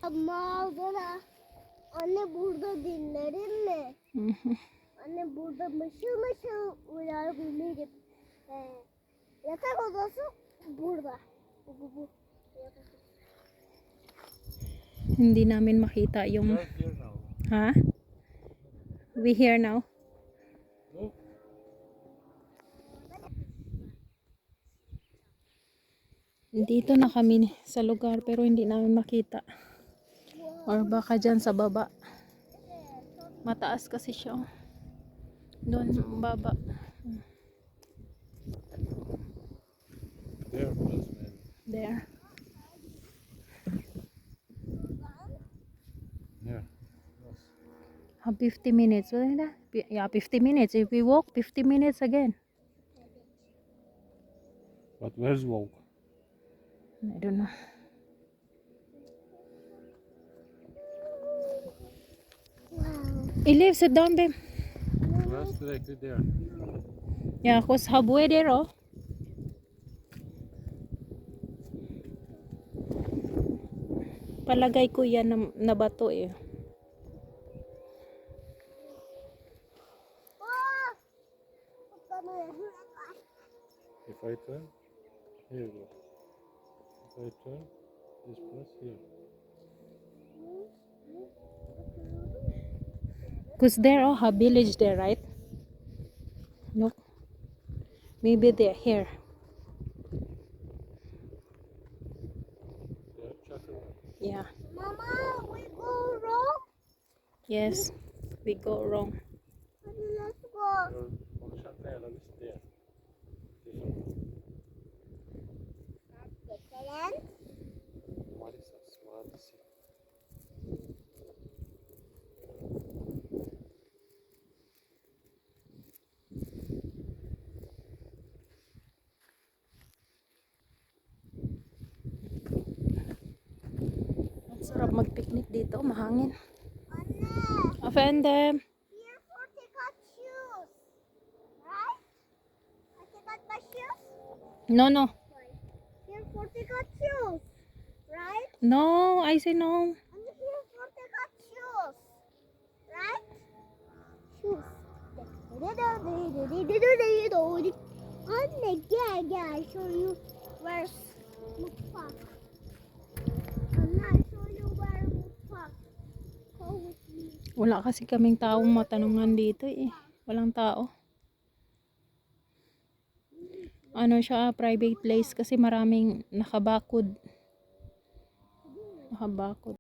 Ama anne burada dinlerin mi? Anne burada mışıl mışıl uyuyabilirim. Yatak odası burada. Bu. Hindi namin makita yung... You're here now. Ha? We here now? No? Dito na kami sa lugar pero hindi namin makita. Or baka dyan sa baba. Mataas kasi siya. Doon baba. There, plus maybe. There. Yeah. 50 minutes. Wasn't that? Yeah, 50 minutes. If we walk, 50 minutes again. But where's walk? I don't know. Elif, sit down, babe. That's directly there. Yeah, cause halfway there, oh. Palagay ko yan na bato eh. If I turn, here you go. If I turn, this plus here. Cause there, oh, a village there, right? Look. Maybe they're here. Yeah, check it out. Yeah. Mama, we go wrong. Yes. We go wrong. Let's go. Your function there is there. Excellent. Marisas, Marisi. Ang sarap mag-picnic dito, mahangin. Anne, Offendem. here for take out shoes. Right? I take out my shoes. No, no. Here for take out shoes. Right? No, I say no. And here for take out shoes. Right? Shoes. Anne, yeah, I show you where's Mukpak. Anne, I show you where Mukpak. Go with me. Wala kasi kaming taong matanungan dito eh. Walang tao. Ano siya, private place kasi maraming nakabakod. Nakabakod.